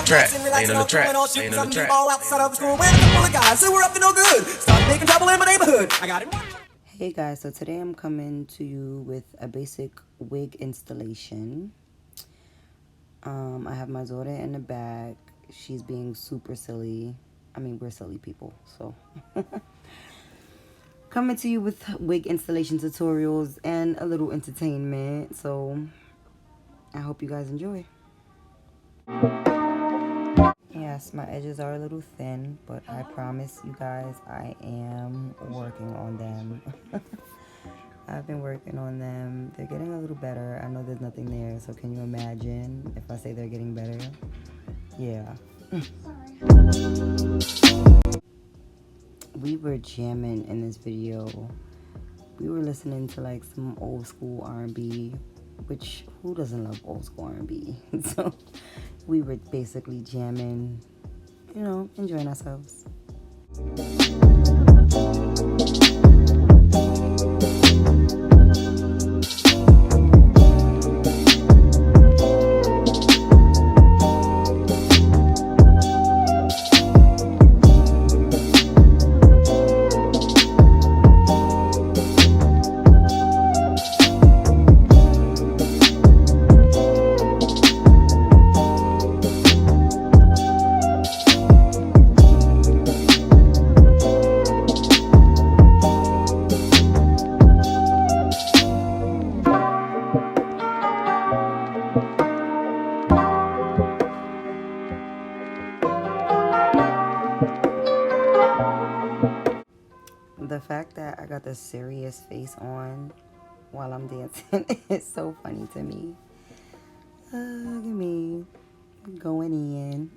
track, laying on the track, laying on the track. Outside of the school, where the full of guys say we're up to no good. Start making trouble in my neighborhood. I got it. Hey guys, so today I'm coming to you with a basic wig installation. I have my daughter in the back. She's being super silly. I mean, we're silly people, so coming to you with wig installation tutorials and a little entertainment. So I hope you guys enjoy. Yes, my edges are a little thin, but I promise you guys I am working on them. I've been working on them. They're getting a little better. I know there's nothing there, so can you imagine if I say they're getting better? Yeah. We were jamming in this video. We were listening to like some old school R&B, which who doesn't love old school R&B? So we were basically jamming, you know, enjoying ourselves. The fact that I got the serious face on while I'm dancing is so funny to me. Look at me going in.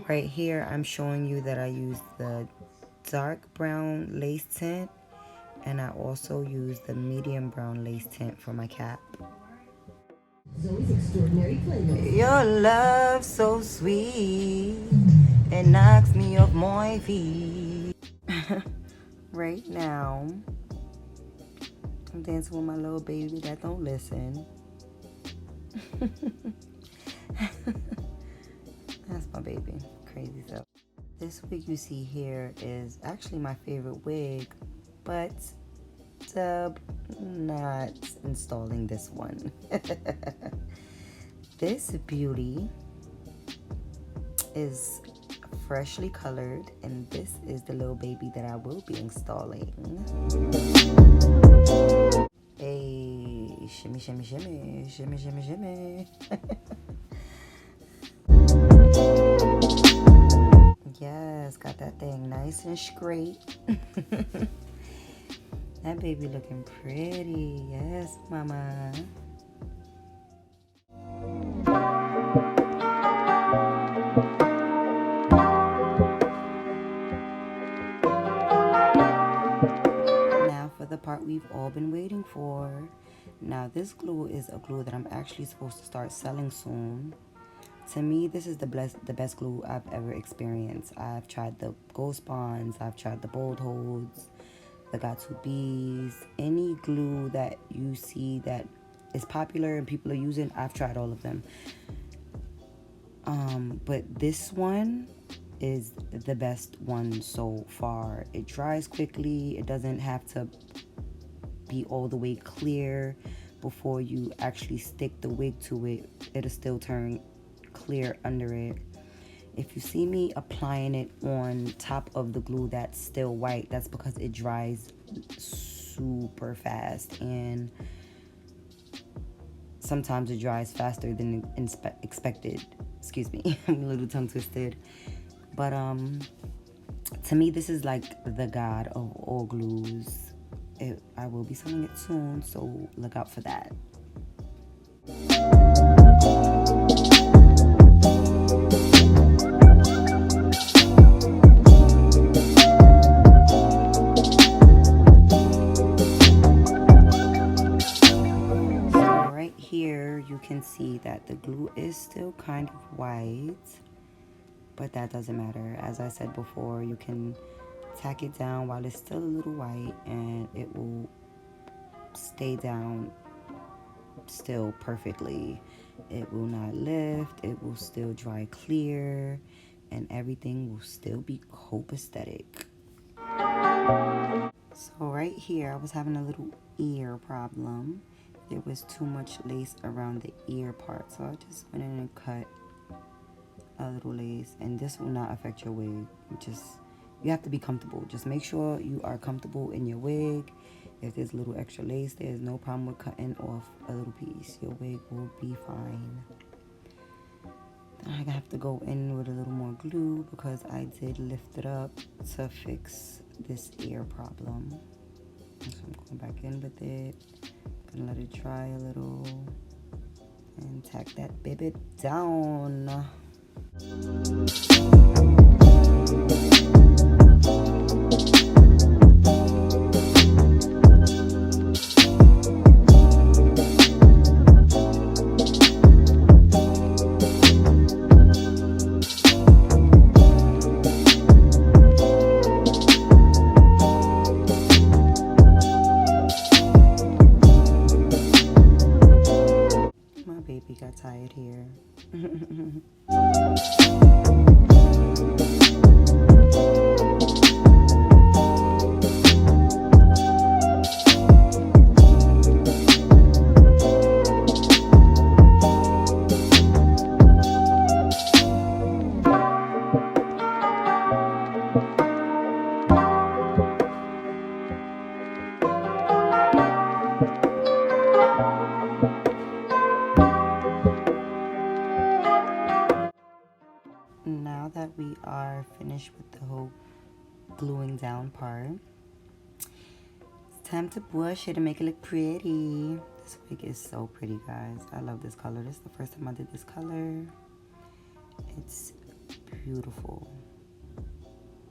Right here, I'm showing you that I used the dark brown lace tint, and I also used the medium brown lace tint for my cap. Zoe's extraordinary playlist. Your love so sweet, it knocks me off my feet. Right now, I'm dancing with my little baby that don't listen. That's my baby. Crazy stuff. This wig you see here is actually my favorite wig, but Dub not installing this one. This beauty is freshly colored, and this is the little baby that I will be installing. Hey, shimmy, shimmy, shimmy, shimmy, shimmy, shimmy. Yes, got that thing nice and straight. That baby looking pretty. Yes, mama. we've all been waiting for. Now this glue is a glue that I'm actually supposed to start selling soon. To me, this is the best glue I've ever experienced. I've tried the Ghost Bonds, I've tried the Bold Holds, the Got To Bees. Any glue that you see that is popular and people are using, I've tried all of them. But this one is the best one so far. It dries quickly. It doesn't have to be all the way clear before you actually stick the wig to it. It'll still turn clear under it. If you see me applying it on top of the glue that's still white, that's because it dries super fast, and sometimes it dries faster than expected. Excuse me, I'm a little tongue twisted. But to me, this is like the god of all glues. I will be selling it soon, so look out for that. Here you can see that the glue is still kind of white, but that doesn't matter. As I said before, you can tack it down while it's still a little white and it will stay down still perfectly. It will not lift, it will still dry clear, and everything will still be copacetic. So right here I was having a little ear problem. There was too much lace around the ear part, so I just went in and cut a little lace, and this will not affect your wig. You have to be comfortable. Just make sure you are comfortable in your wig. If there's a little extra lace, there's no problem with cutting off a little piece. Your wig will be fine. I have to go in with a little more glue because I did lift it up to fix this ear problem. So I'm going back in with it. Gonna let it dry a little and tack that baby down. Baby got tired here. Now that we are finished with the whole gluing down part, it's time to brush it and make it look pretty. This wig is so pretty, guys. I love this color. This is the first time I did this color. It's beautiful.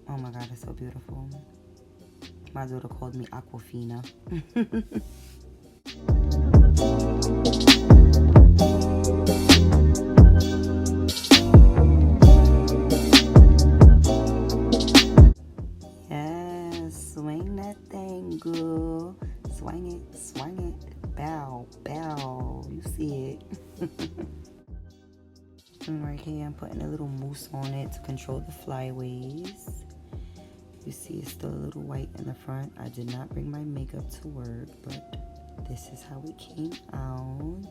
Oh my god, it's so beautiful. My daughter called me Aquafina. Swing that thing, girl. Swing it. Bow, bow. You see it. And right here, I'm putting a little mousse on it to control the flyaways. You see it's still a little white in the front. I did not bring my makeup to work, but this is how it came out.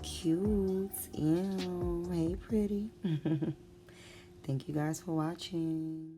Cute. Ew. Hey, pretty. Thank you guys for watching.